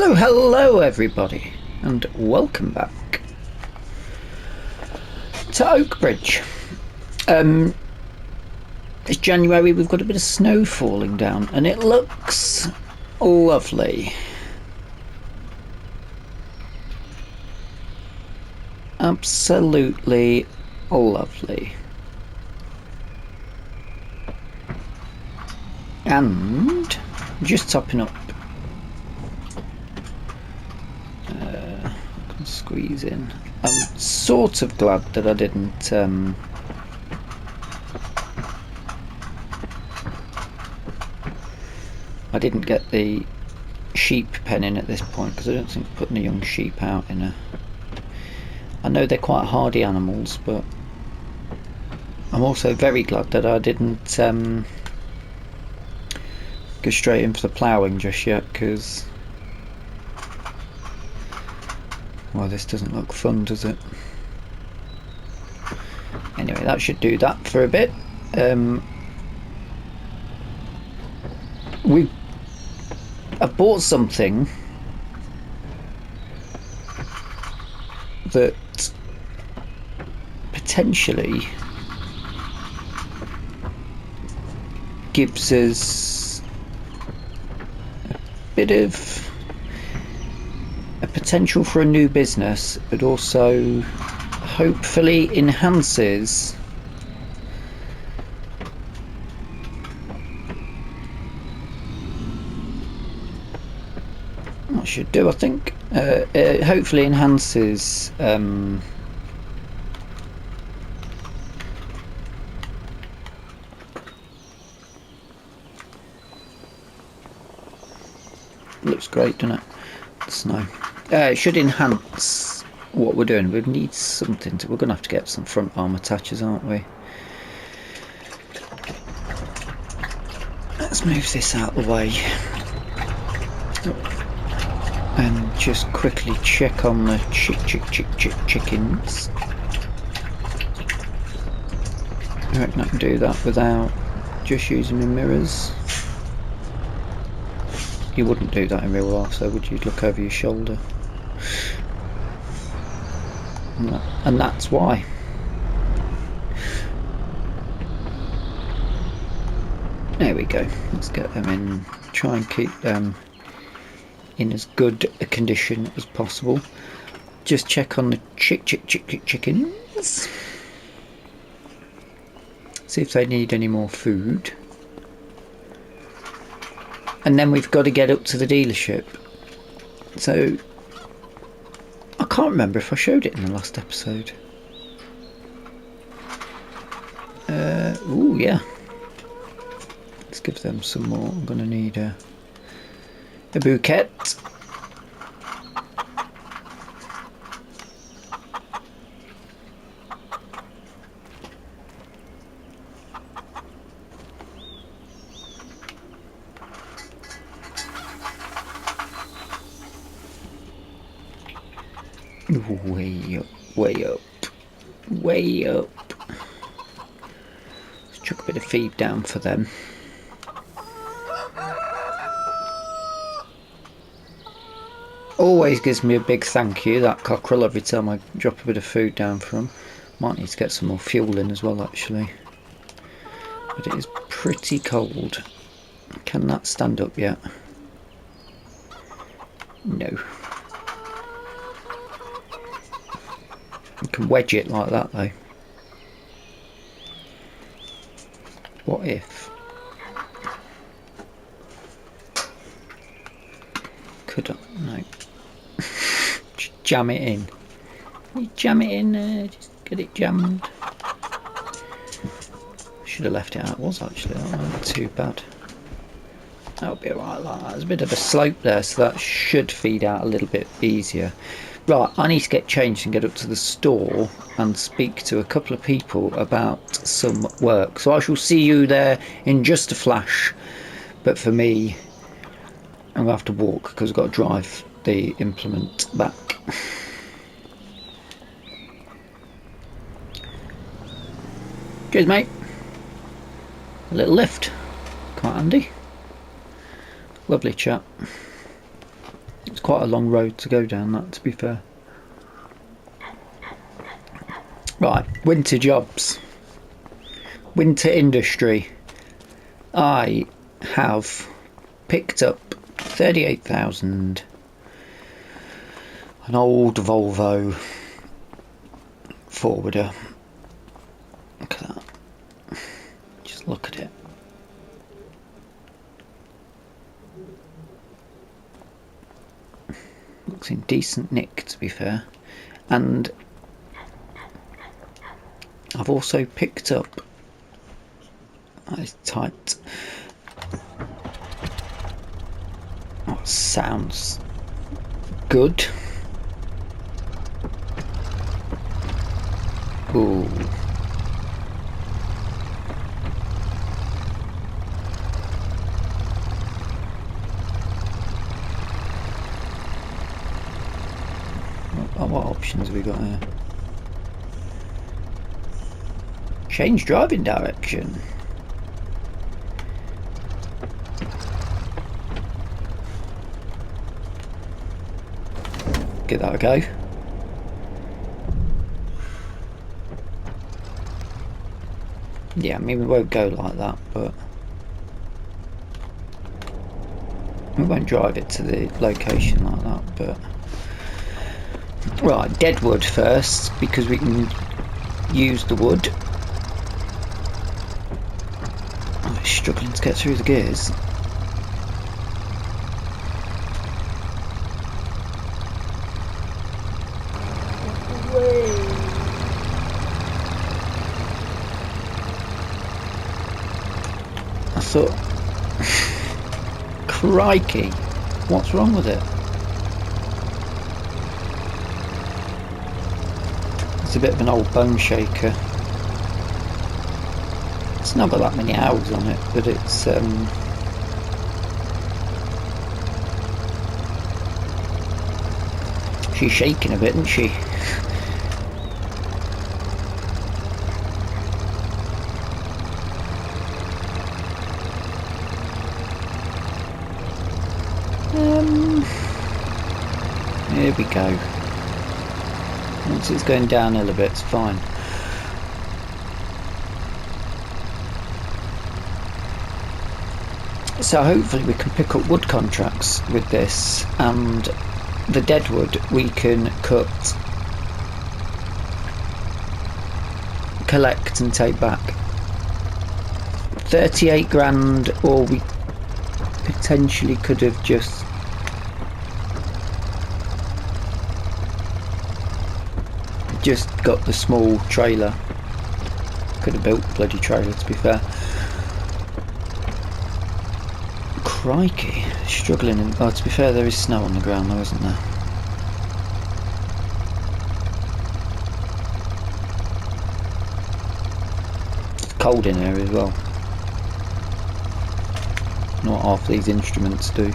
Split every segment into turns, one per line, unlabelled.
Hello everybody, and welcome back to Oakbridge. It's January, we've got a bit of snow falling down, and it looks lovely. Absolutely lovely. And just topping up. I can squeeze in. I'm sort of glad that I didn't get the sheep pen in at this point, because I don't think putting a young sheep out in a... I know they're quite hardy animals, but I'm also very glad that I didn't go straight in for the ploughing just yet, because, well, this doesn't look fun, does it? Anyway, that should do that for a bit. I bought something that potentially gives us a bit of a potential for a new business, but also hopefully enhances what should do, I think. It hopefully enhances looks great, doesn't it? The snow. It should enhance what we're doing. We need something to... We're going to have to get some front arm attachers, aren't we? Let's move this out of the way and just quickly check on the chickens. I reckon I can do that without just using the mirrors. You wouldn't do that in real life, so would you? Look over your shoulder. And that's why. There we go. Let's get them in. Try and keep them in as good a condition as possible. Just check on the chickens. See if they need any more food. And then we've got to get up to the dealership. So I can't remember if I showed it in the last episode. Oh yeah. Let's give them some more. I'm going to need a bouquet. Way up, way up, way up. Let's chuck a bit of feed down for them. Always gives me a big thank you, that cockerel, every time I drop a bit of food down for him. Might need to get some more fuel in as well, actually. But it is pretty cold. Can that stand up yet? No. You can wedge it like that though. What if? Could I? No. Just jam it in. You jam it in there, just get it jammed. Should have left it out. It was actually, that wasn't too bad. That'll be alright like that. There's a bit of a slope there, so that should feed out a little bit easier. Right, I need to get changed and get up to the store and speak to a couple of people about some work. So I shall see you there in just a flash. But for me, I'm going to have to walk because I've got to drive the implement back. Cheers, mate. A little lift. Quite handy. Lovely chap. It's quite a long road to go down that, to be fair. Right, winter jobs. Winter industry. I have picked up 38,000, an old Volvo forwarder. Look at that. Just look at it. Looks in decent nick, to be fair. And I've also picked up, that is tight. Oh, sounds good. Ooh. What options have we got here? Change driving direction. Give that a go. Yeah, I mean, we won't go like that, but we won't drive it to the location like that, but right, deadwood first, because we can use the wood. Oh, it's struggling to get through the gears. I thought, crikey, what's wrong with it? It's a bit of an old bone shaker. It's not got that many hours on it, but it's she's shaking a bit, isn't she? Here we go. Once it's going downhill a bit, it's fine. So hopefully we can pick up wood contracts with this, and the deadwood we can cut, collect and take back. 38 grand, or we potentially could have just got the small trailer. Could have built the bloody trailer, to be fair. Crikey, struggling. Oh, to be fair, there is snow on the ground though, isn't there? It's cold in here as well. Not half these instruments do.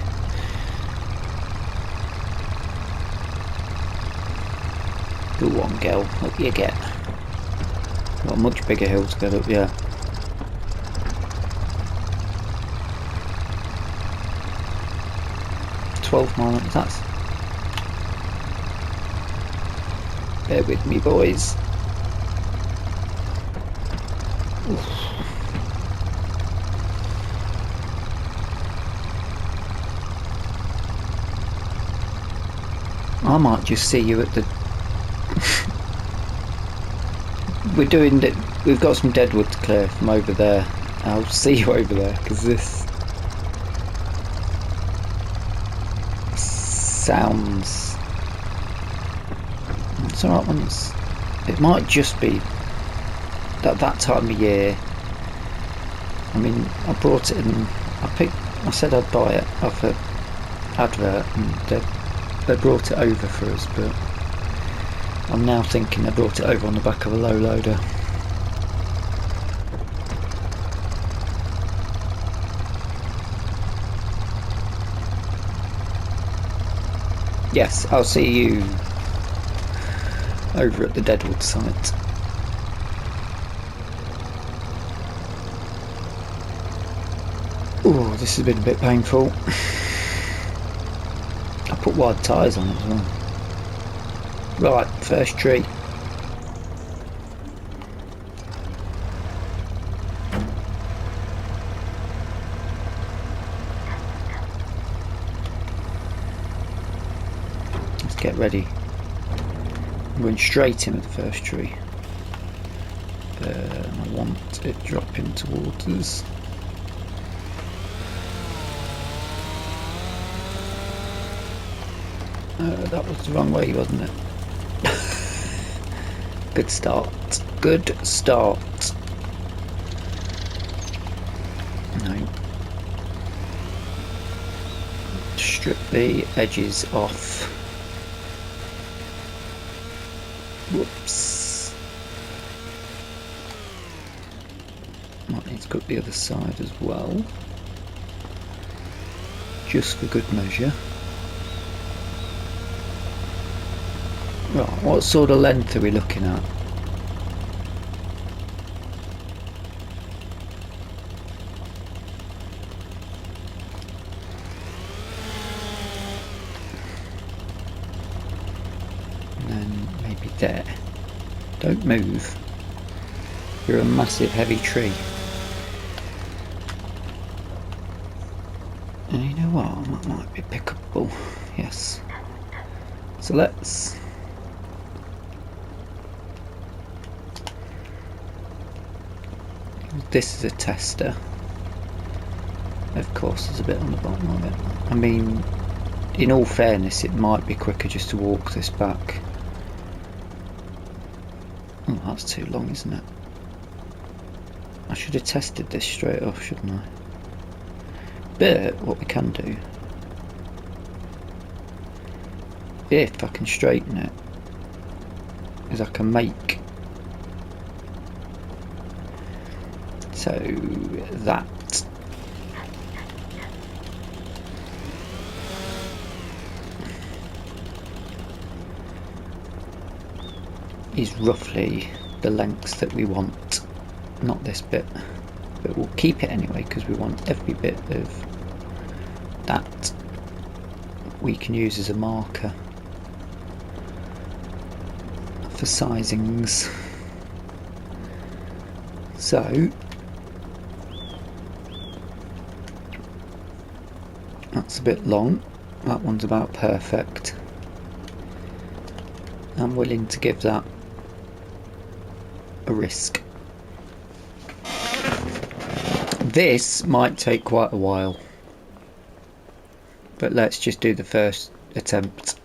Go on, girl, up you get. Got a much bigger hill to get up, yeah. .12 miles, that's... Bear with me, boys. Oof. I might just see you at the... We're doing that. We've got some deadwood to clear from over there. I'll see you over there, because this sounds... It's alright when it's... It might just be that time of year. I mean, I brought it in. I said I'd buy it off an advert, and they brought it over for us, but I'm now thinking they brought it over on the back of a low loader. Yes, I'll see you over at the Deadwood site. Oh, this has been a bit painful. I put wide tyres on it as well. Right, first tree. Let's get ready. I'm going straight in with the first tree. And I want it dropping towards us. That was the wrong way, wasn't it? Good start. Good start. No. Strip the edges off. Whoops. Might need to cut the other side as well. Just for good measure. Right, what sort of length are we looking at? And then maybe there. Don't move. You're a massive heavy tree. And you know what? That might be pickable. Yes. So let's... This is a tester. Of course there's a bit on the bottom of it. I mean, in all fairness, it might be quicker just to walk this back. Oh, that's too long, isn't it? I should have tested this straight off, shouldn't I? But what we can do, if I can straighten it, is I can make so that is roughly the lengths that we want. Not this bit, but we'll keep it anyway because we want every bit of that we can use as a marker for sizings. So that's a bit long. That one's about perfect. I'm willing to give that a risk. This might take quite a while, but let's just do the first attempt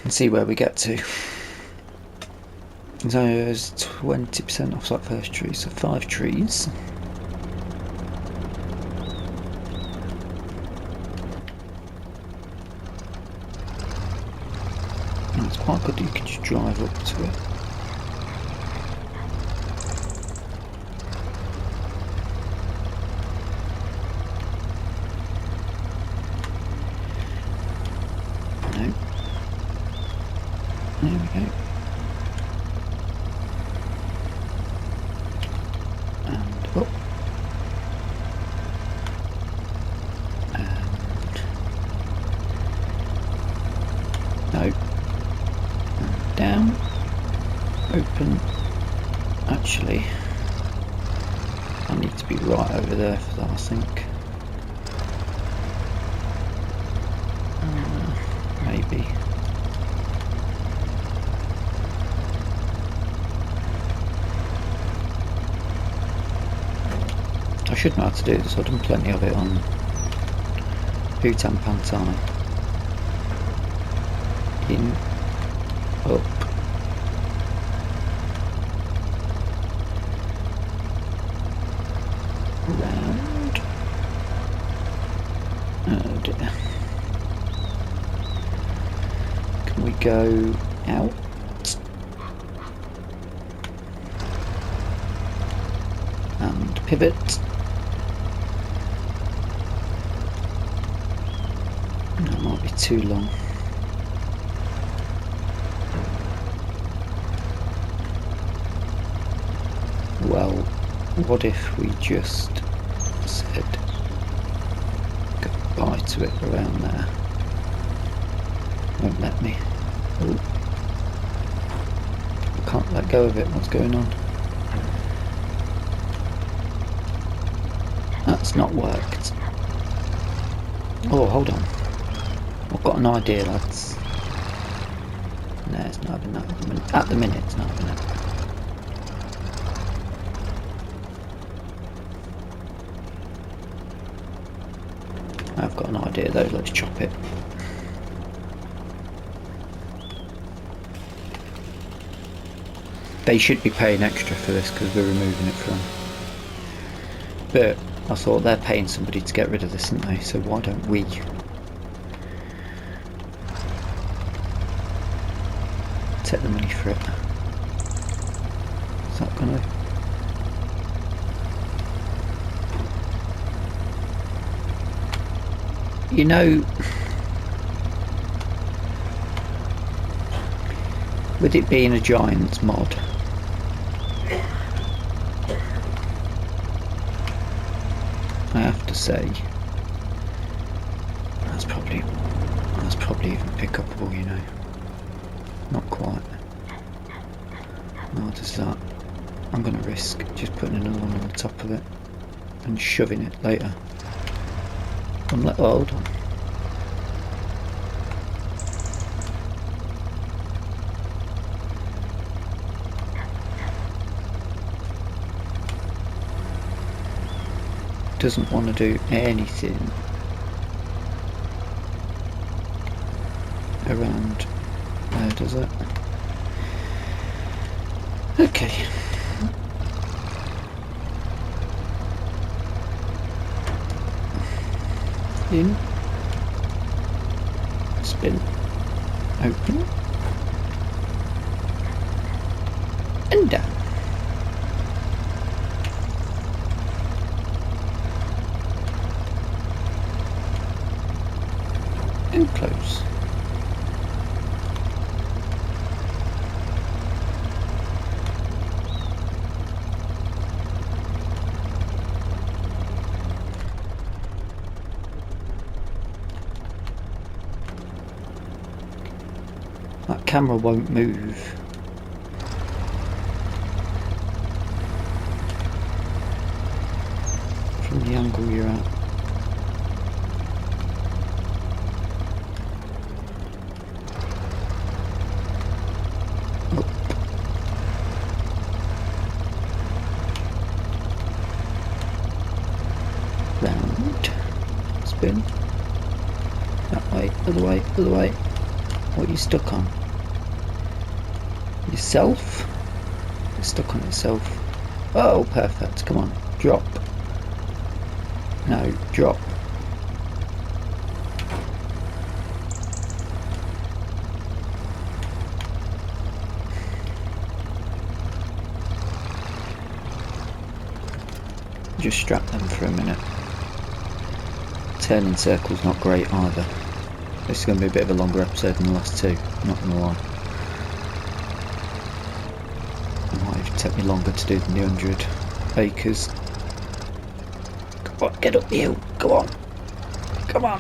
and see where we get to. So there's 20% off that first tree, so 5 trees. And it's quite good that you can just drive up to it. No. There we go. And up. And no. And down. Open. Actually, I need to be right over there for that, I think. Maybe. I should know how to do this. I've done plenty of it on Bhutan Pantai. In, up, round. Oh dear. Can we go out? And pivot. That might be too long. Well, what if we just said goodbye to it around there. Won't let me. Ooh. I can't let go of it. What's going on? That's not worked. Oh, hold on. I've got an idea, lads. No, it's not having that at the minute. At the minute, it's not having it. I've got an idea though, let's chop it. They should be paying extra for this because we're removing it from. But I thought they're paying somebody to get rid of this, aren't they? So why don't we? Take the money for it. Is that gonna... You know, with it being a Giants mod, I have to say that's probably even pickupable, you know. Not quite. Nor does that. I'm gonna risk just putting another one on the top of it and shoving it later. Oh, hold on. Doesn't want to do anything around there, does it? Okay. In, spin, open, and down. And close. That camera won't move. From the angle you're at. Round. Spin. That way, other way, other way. What are you stuck on? Yourself? It's stuck on itself. Oh, perfect. Come on. Drop. No, drop. Just strap them for a minute. Turning circles not great either. This is going to be a bit of a longer episode than the last two, not going to lie. It might even take me longer to do than the 100 acres. Come on, get up the hill, come on. Come on.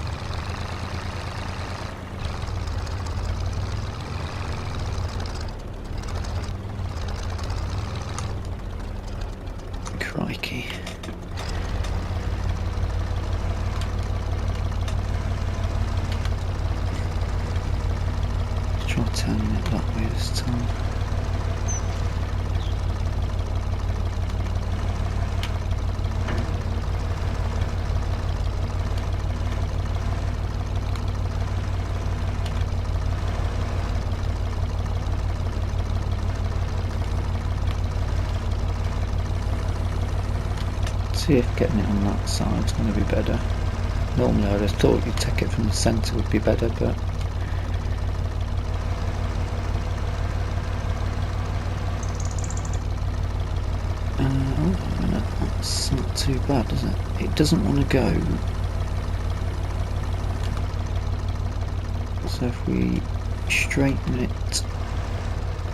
Crikey. Try turning it that way this time. See if getting it on that side is going to be better. Normally I would have thought you'd take it from the centre would be better, but hold on a minute, that's not too bad, is it? It doesn't want to go. So if we straighten it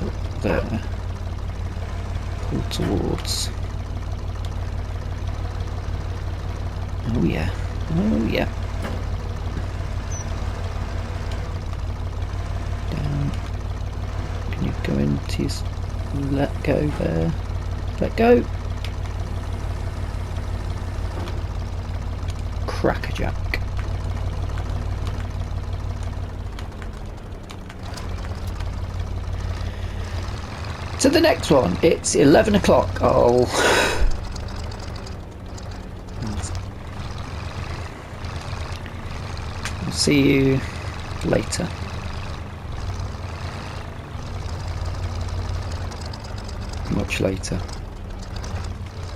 up there, pull towards. Oh yeah, oh yeah. he's let go there. Let go. Crackerjack. To the next one. It's 11 o'clock. Oh. I'll see you later. Much later.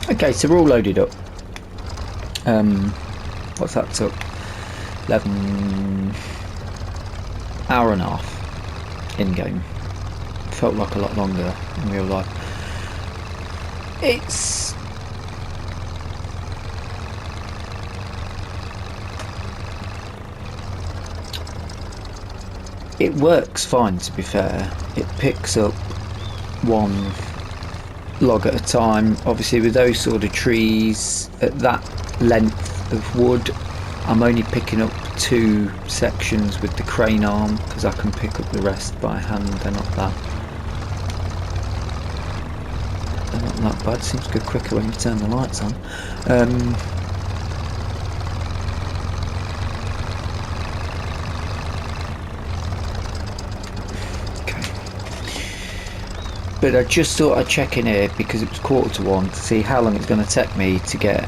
Okay, so we're all loaded up. What's that took? 11 hour and a half in game. Felt like a lot longer in real life. It works fine, to be fair. It picks up one log at a time. Obviously with those sort of trees at that length of wood, I'm only picking up 2 sections with the crane arm because I can pick up the rest by hand. They're not that bad. Seems to go quicker when you turn the lights on. But I just thought I'd check in here because it was 1:45 to see how long it's going to take me to get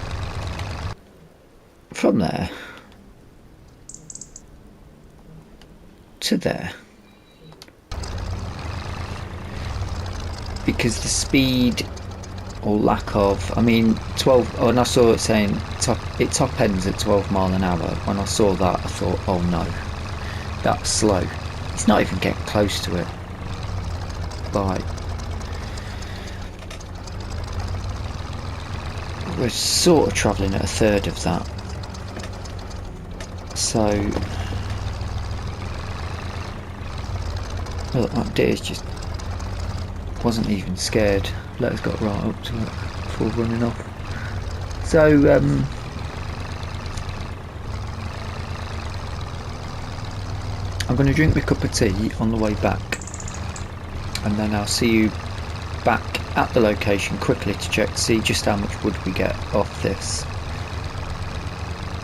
from there to there. Because the speed or lack of, I mean 12, and I saw it saying it top ends at 12 mile an hour. When I saw that I thought, oh no, that's slow. It's not even getting close to it. Like, we're sort of travelling at 1/3 of that. So look, that deer's just wasn't even scared. Let us got right up to it before running off. So I'm going to drink my cup of tea on the way back, and then I'll see you back at the location quickly to check to see just how much wood we get off this,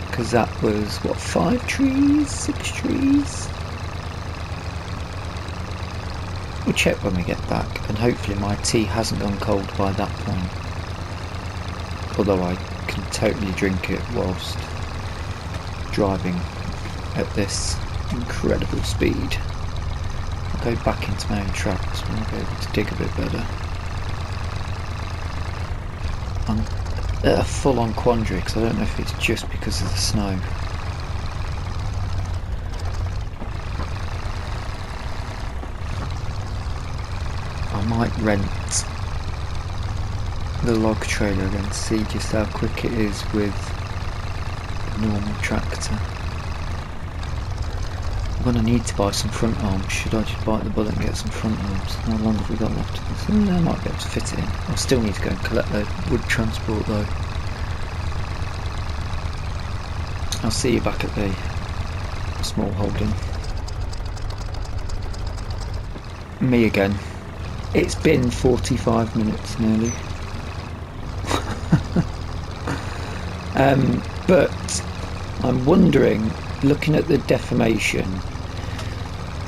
because that was what, 5 trees, 6 trees. We'll check when we get back, and hopefully my tea hasn't gone cold by that point, although I can totally drink it whilst driving at this incredible speed. I'll go back into my own tracks when I'll be able to dig a bit better. I'm at a full-on quandary because I don't know if it's just because of the snow. I might rent the log trailer and see just how quick it is with a normal tractor. I'm going to need to buy some front arms. Should I just bite the bullet and get some front arms? How long have we got left of this? I might be able to fit it in. I'll still need to go and collect the wood transport though. I'll see you back at the small holding. Me again. It's been 45 minutes nearly. But I'm wondering, looking at the deformation,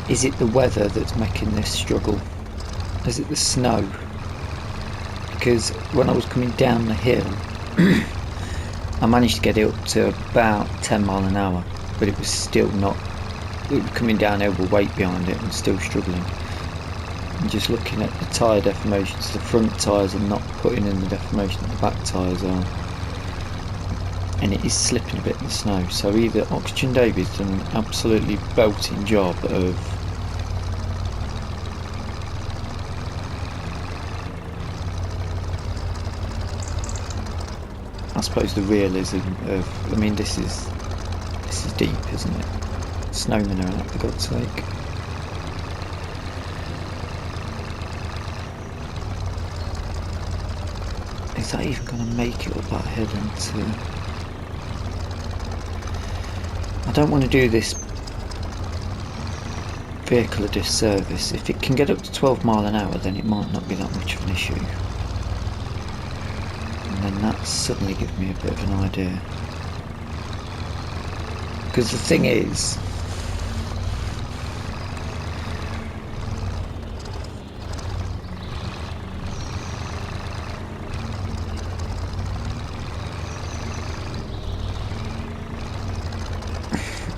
is it the weather that's making this struggle? Is it the snow? Because when I was coming down the hill I managed to get it up to about 10 mile an hour, but it was still not, it was coming downhill with weight behind it and still struggling. And just looking at the tyre deformations, the front tyres are not putting in the deformation that the back tyres are, and it is slipping a bit in the snow. So either Oxygen Davy's done an absolutely belting job of I suppose the realism of, I mean this is deep, isn't it? Snowmen are out for God's sake. Is that even going to make it up that hill into... I don't want to do this vehicle a disservice. If it can get up to 12 mile an hour, then it might not be that much of an issue. And then that suddenly gives me a bit of an idea. Because the thing is,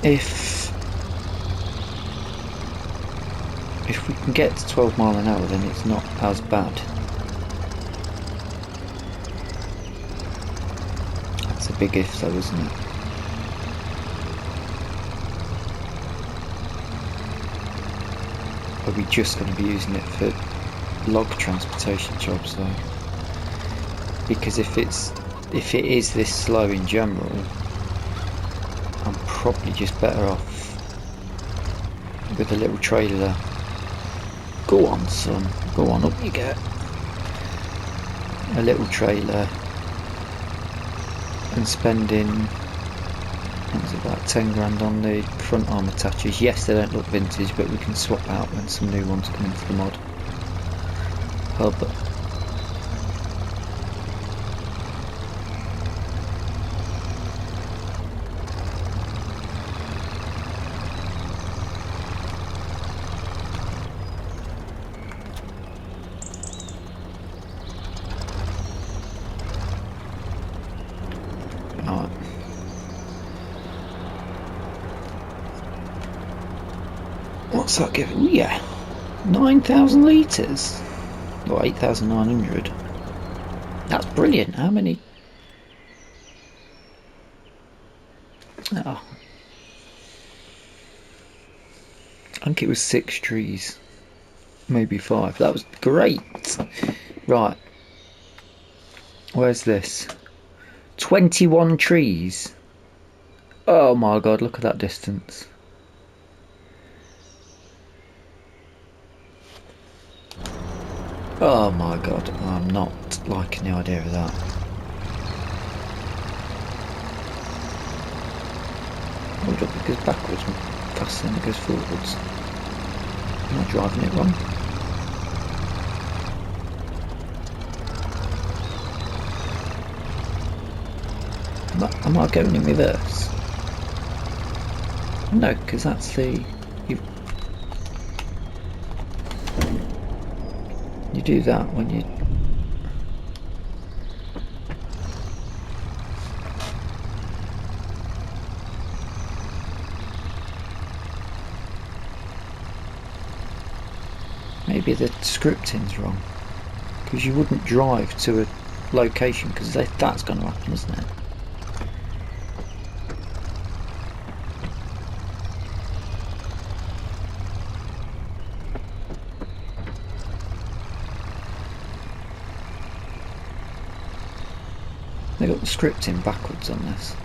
if we can get to 12 mile an hour, then it's not as bad. That's a big if though, isn't it? Are we just going to be using it for log transportation jobs though? Because if it is this slow in general, I'm probably just better off with a little trailer. Go on, son. Go on, up you get. A little trailer and spending, what was it, about 10 grand on the front arm attaches. Yes, they don't look vintage, but we can swap out when some new ones come into the mod. Hub. What's that giving? Yeah, 9,000 litres, or 8,900. That's brilliant. How many? Oh, I think it was 6 trees, maybe 5. That was great. Right, where's this? 21 trees. Oh my god, look at that distance. Oh my god, I'm not liking the idea of that. Hold up, it goes backwards faster than it goes forwards. Am I driving it wrong? Am I going in reverse? No, because that's the... You do that when you... Maybe the scripting's wrong, because you wouldn't drive to a location, because that's going to happen, isn't it? They got the scripting backwards on this.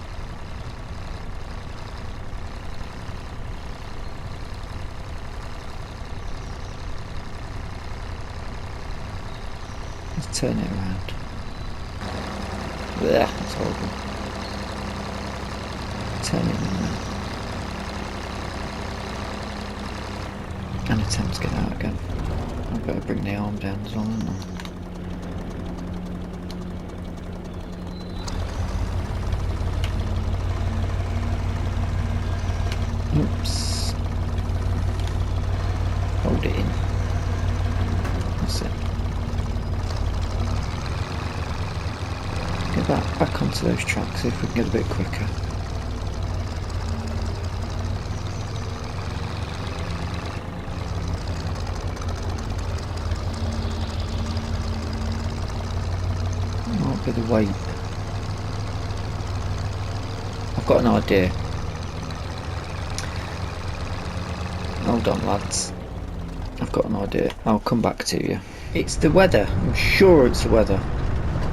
Let's turn it around. Yeah, that's horrible. Turn it around. And attempt to get out again. I better bring the arm down as well, haven't I? Oops. Hold it in. That's it. Get back onto those tracks, see if we can get a bit quicker. Might be the weight. I've got an idea. Hold on, lads. I've got an idea. I'll come back to you. It's the weather. I'm sure it's the weather.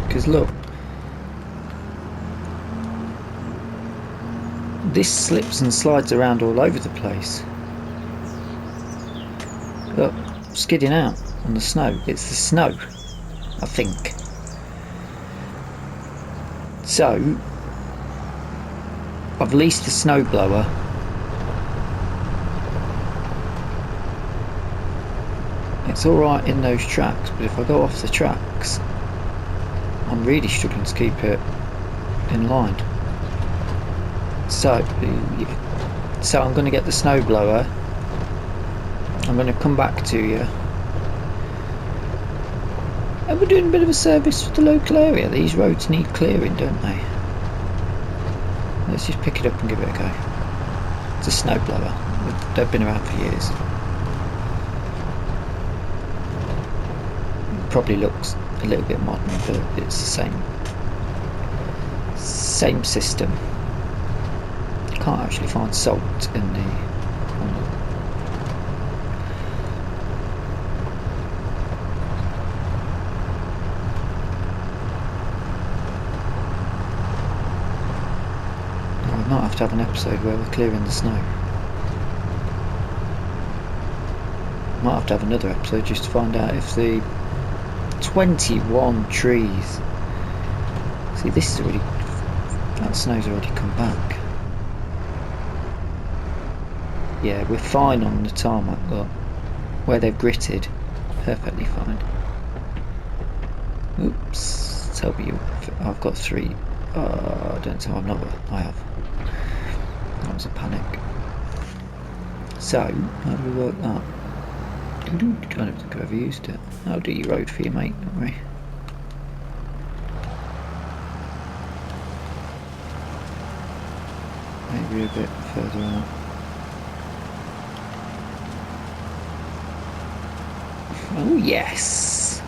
Because look. This slips and slides around all over the place. Look, skidding out on the snow. It's the snow, I think. So, I've leased the snowblower. It's alright in those tracks, but if I go off the tracks, I'm really struggling to keep it in line. So I'm going to get the snowblower. I'm going to come back to you. And we're doing a bit of a service for the local area. These roads need clearing, don't they? Let's just pick it up and give it a go. It's a snowblower. They've been around for years. It probably looks a little bit modern, but it's the same system. You can't actually find salt in the we might have to have an episode where we're clearing the snow. Might have to have another episode just to find out if the 21 trees. See, this is already, that snow's already come back. Yeah, we're fine on the tarmac, but where they've gritted, perfectly fine. Oops, tell me I've got 3. I don't tell, I'm not. I have. That was a panic. So, how do we work that? I don't think I've ever used it. I'll do your road for you, mate, don't worry. Maybe a bit further out. Oh yes!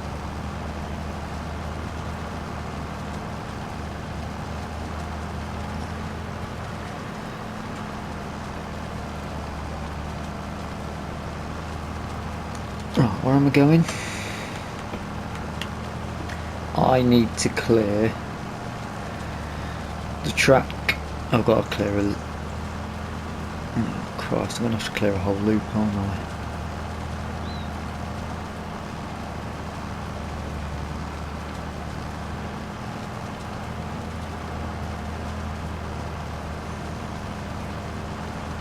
Right, where am I going? I need to clear the track. I've got to clear a... Oh Christ, I'm going to have to clear a whole loop, aren't I?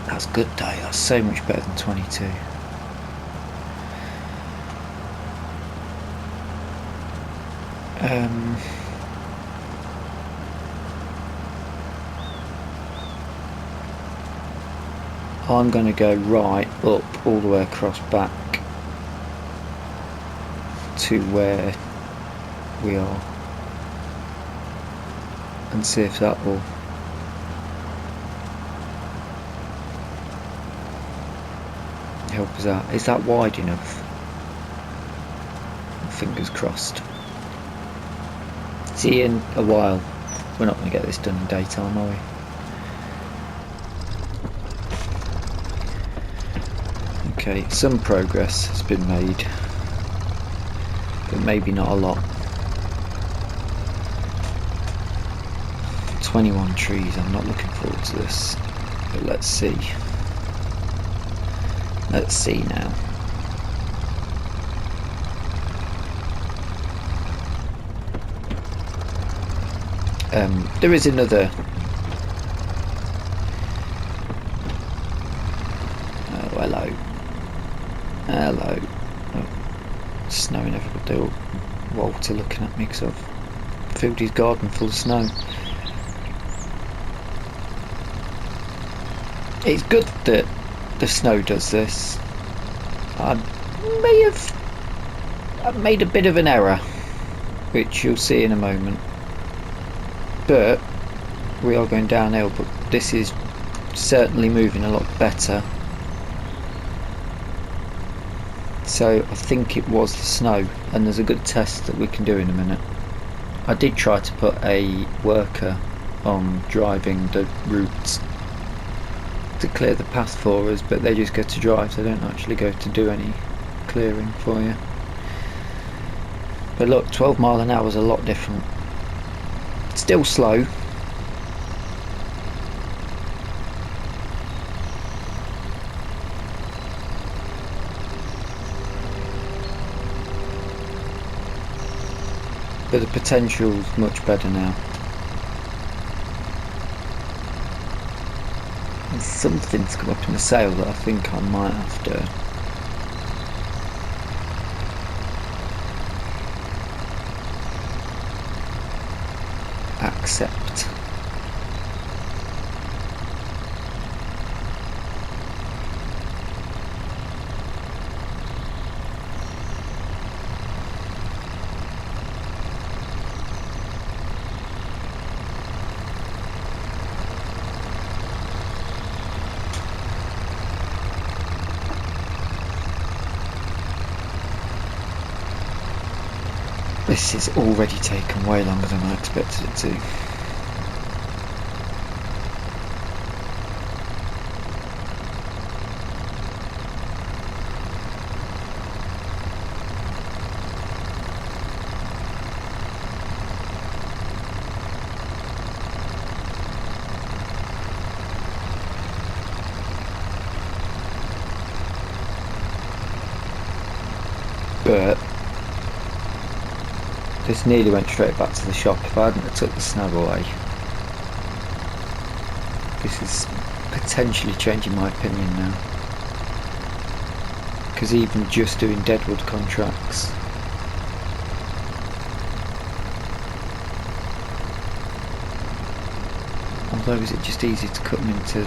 That's good though, that's so much better than 22. I'm going to go right up all the way across back to where we are and see if that will help us out. Is that wide enough? Fingers crossed. See you in a while. We're not going to get this done in daytime, are we? Okay, some progress has been made, but maybe not a lot. 21 trees, I'm not looking forward to this, but let's see. Let's see now. There is another. Oh, hello. Hello. Oh, it's snowing everywhere. Walter looking at me because I've filled his garden full of snow. It's good that the snow does this. I may have I've made a bit of an error, which you'll see in a moment. But we are going downhill, but this is certainly moving a lot better. So I think it was the snow, and there's a good test that we can do in a minute. I did try to put a worker on driving the routes to clear the path for us, but they just go to drive, they don't actually go to do any clearing for you. But look, 12 mile an hour is a lot different. Still slow. But the potential's much better now. And something's come up in the sail that I think I might have to accept. This is already taken way longer than I expected it to. But this nearly went straight back to the shop if I hadn't have took the snow away. This is potentially changing my opinion now. Because even just doing Deadwood contracts, although is it just easy to cut them into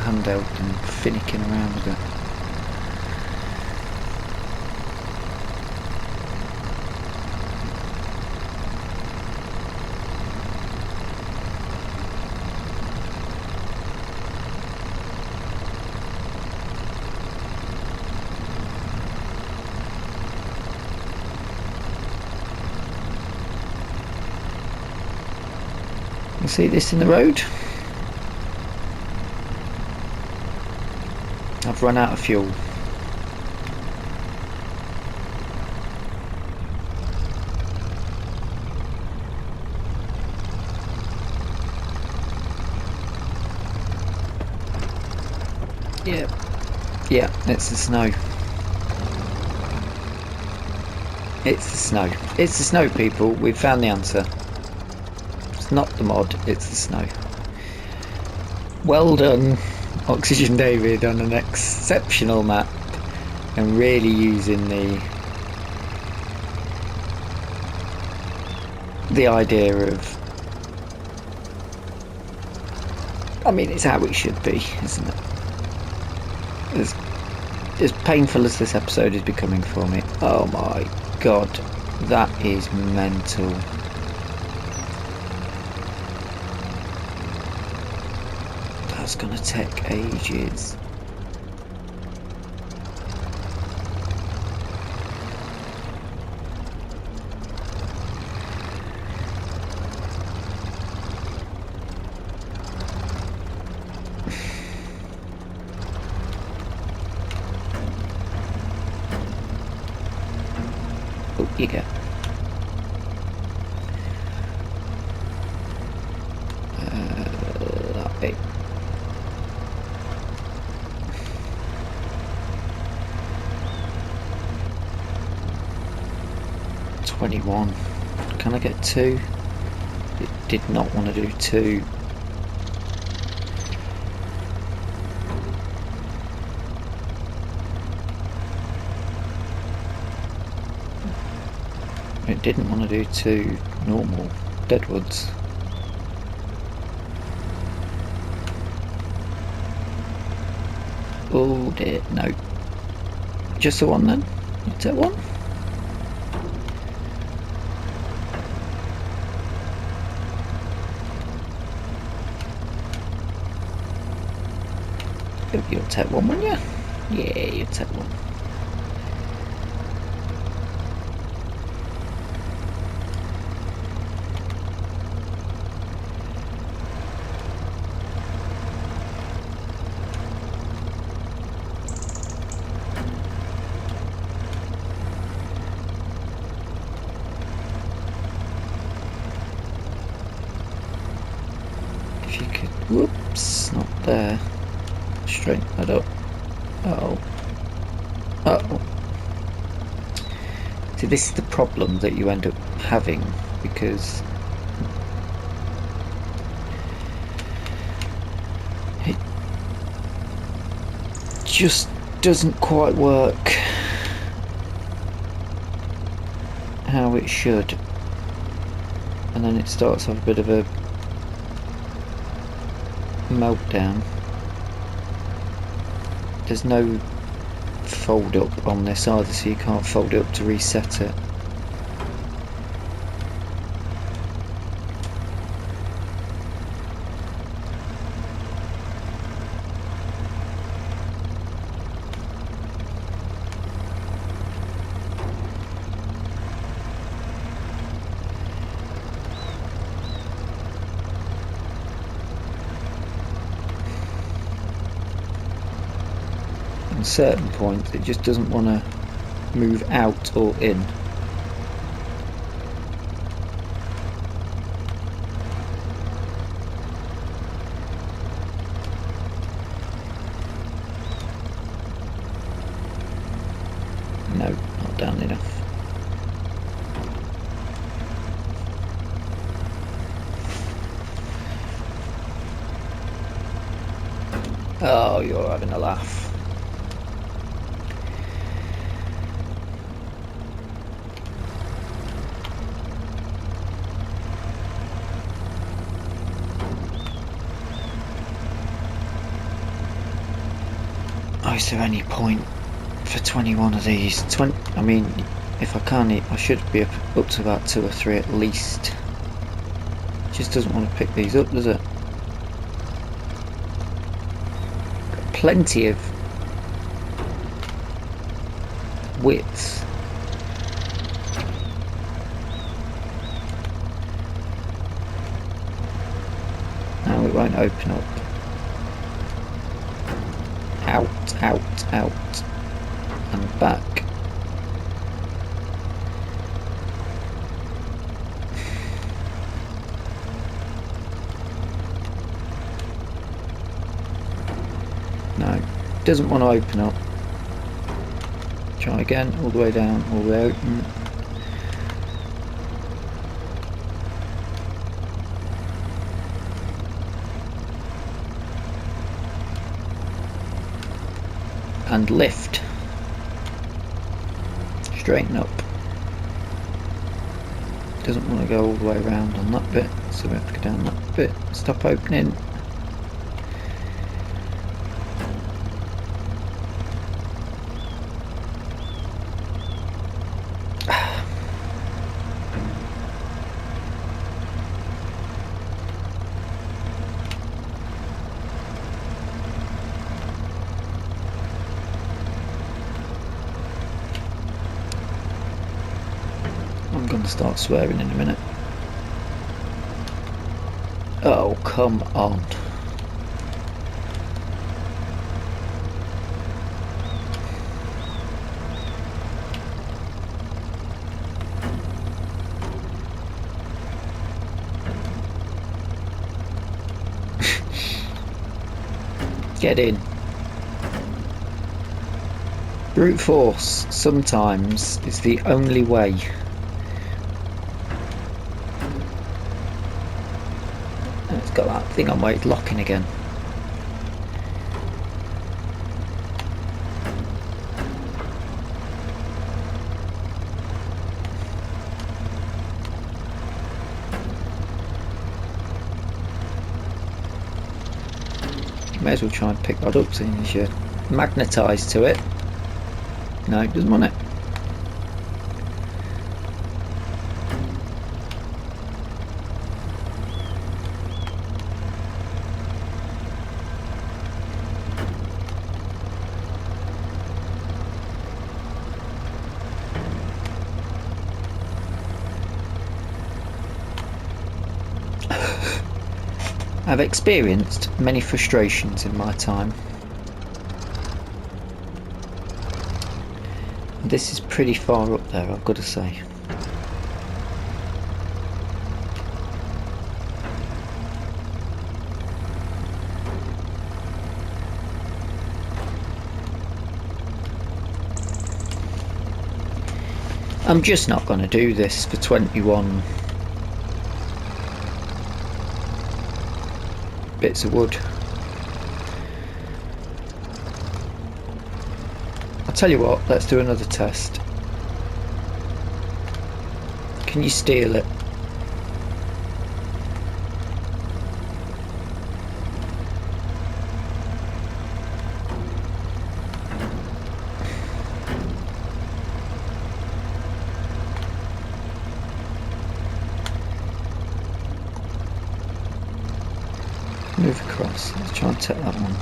handheld and finicking around with it? You see this in the road? I've run out of fuel. Yeah, it's the snow. It's the snow. It's the snow, people. We've found the answer. It's not the mod, it's the snow. Well done, Oxygen David, on an exceptional map, and really using the idea of, I mean, it's how it should be, isn't it? As painful as this episode is becoming for me, oh my god, that is mental. That's gonna take ages. Oh, you go. That bit. $21. Can I get 2? It did not want to do 2. It didn't want to do 2 normal Deadwoods. Oh dear, no. Just the one then? You take one? You'll take one, won't you? Yeah, you'll take one. If you could, whoops, not there. Straighten that up. Uh-oh. Uh-oh. See, this is the problem that you end up having, because it just doesn't quite work how it should. and then it starts off a bit of a meltdown. There's no fold up on this either, so you can't fold it up to reset it. At certain points it just doesn't want to move out or in. No, not down enough. Oh, you're having a laugh. Is there any point for 21 of these? I mean, if I can't eat, I should be up to about 2 or 3 at least. It just doesn't want to pick these up, does it? Got plenty of width. No, it won't open up. Out, out, out, and back. No, doesn't want to open up. Try again, all the way down, all the way open. And lift. Straighten up. Doesn't want to go all the way around on that bit, so we have to go down that bit. Stop opening. I'm going to start swearing in a minute. Oh, come on. Get in. Brute force sometimes is the only way. It's got that thing on where it's locking again. May as well try and pick that up, seeing as you're magnetised to it. No, it doesn't want it. I've experienced many frustrations in my time. This is pretty far up there, I've got to say. I'm just not going to do this for 21 bits of wood. I'll tell you what, let's do another test. Can you steal it? Move across. Let's try and take that one.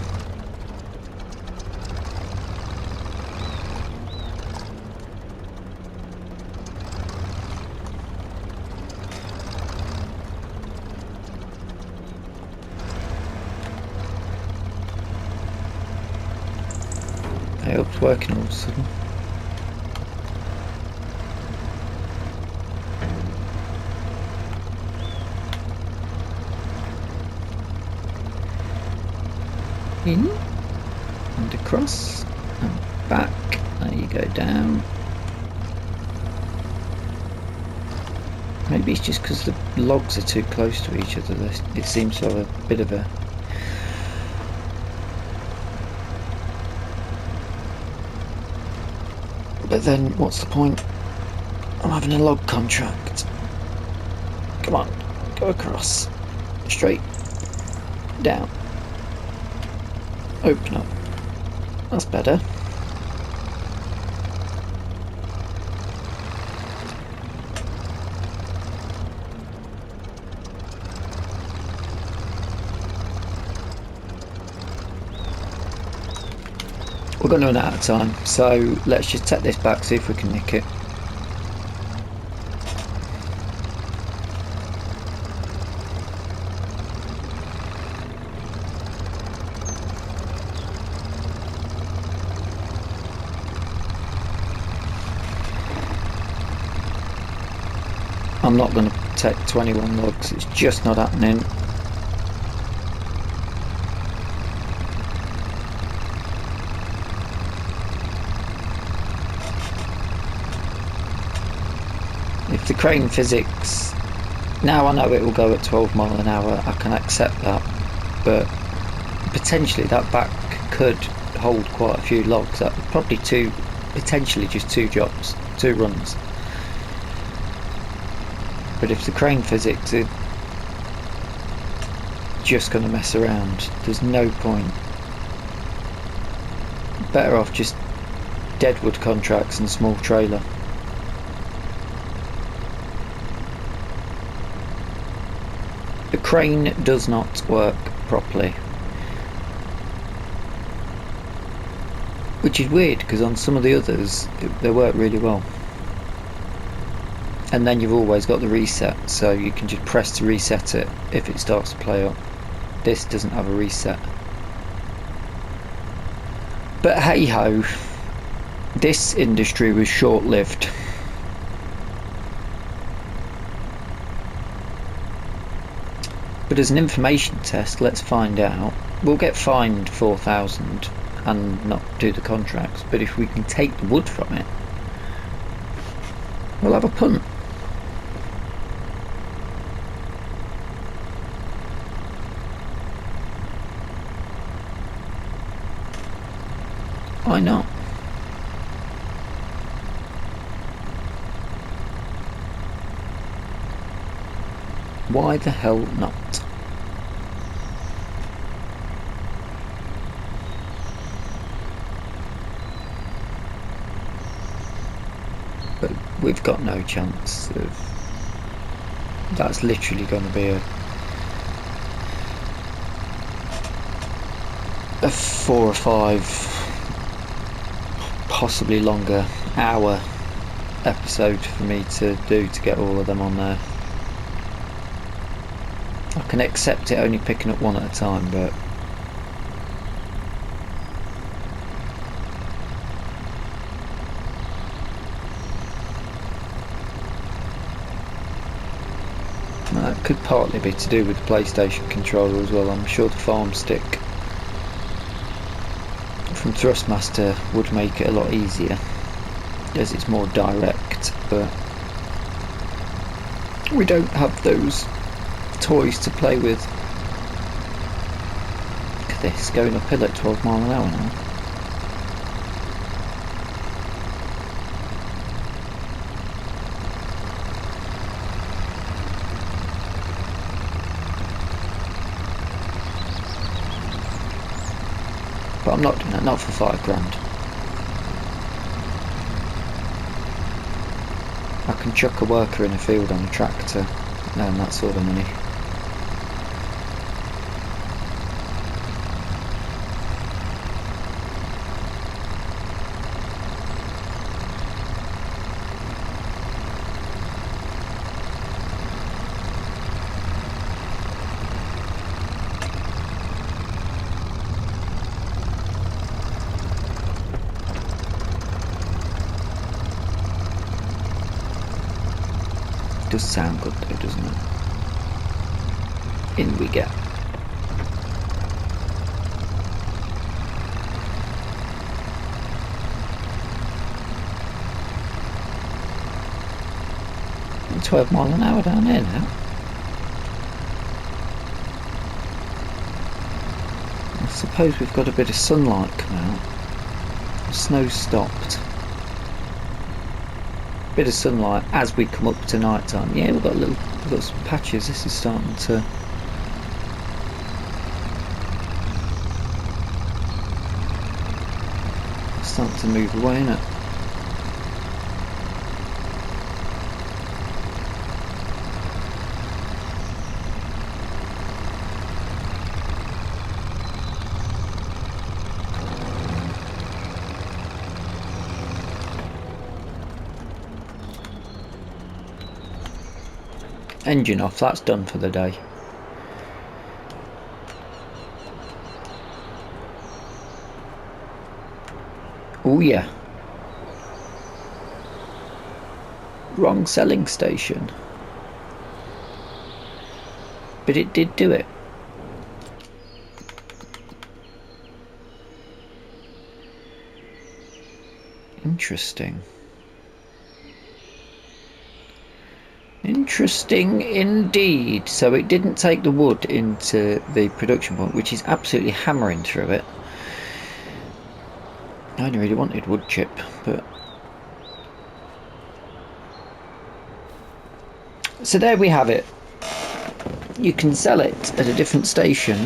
Hey, it's working all of a sudden. In and across and back. There you go, down. Maybe it's just because the logs are too close to each other. It seems to have a bit of a but then what's the point? I'm having a log contract. Come on, go across. Straight down. Open up. That's better. We're going to run out of time, so let's just take this back, see if we can nick it. I'm not going to take 21 logs, it's just not happening. If the crane physics, now I know it will go at 12 mile an hour, I can accept that, but potentially that back could hold quite a few logs. That probably potentially just two jobs, two runs. But if the crane physics are just going to mess around, there's no point. Better off just deadwood contracts and small trailer. The crane does not work properly, which is weird because on some of the others they work really well. And then you've always got the reset, so you can just press to reset it if it starts to play up. This doesn't have a reset. But hey ho, this industry was short lived. But as an information test, let's find out. We'll get fined 4,000 and not do the contracts, but if we can take the wood from it, we'll have a punt. Why not? Why the hell not? But we've got no chance of... That's literally going to be a 4 or 5, possibly longer hour episode for me to do to get all of them on there. I can accept it only picking up one at a time, but that could partly be to do with the PlayStation controller as well. I'm sure the farm stick from Thrustmaster would make it a lot easier as it's more direct, but we don't have those toys to play with. Look at this, going uphill at 12 mile an hour now. But I'm not doing that, not for 5 grand. I can chuck a worker in a field on a tractor and that sort of money. does sound good though, doesn't it? In we get. And 12 miles an hour down here now. I suppose we've got a bit of sunlight come out. The snow stopped. Bit of sunlight as we come up to night time. Yeah, we've got some patches. This is starting to move away, isn't it? Engine off, that's done for the day. Oh yeah. Wrong selling station. But it did do it. Interesting. Interesting indeed. So it didn't take the wood into the production point, which is absolutely hammering through it. I only really wanted wood chip, but... So there we have it. You can sell it at a different station.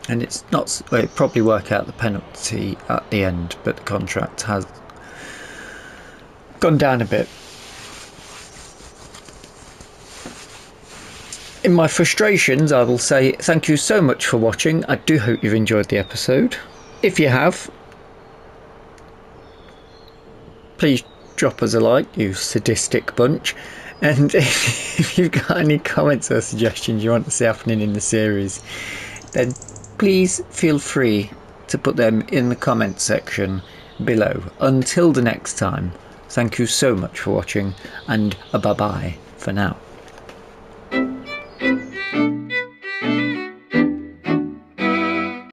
And it's not... Well, it'd probably work out the penalty at the end, but the contract has gone down a bit. In my frustrations, I will say thank you so much for watching. I do hope you've enjoyed the episode. If you have, please drop us a like, you sadistic bunch. And if you've got any comments or suggestions you want to see happening in the series, then please feel free to put them in the comment section below. Until the next time, thank you so much for watching, and bye bye for now.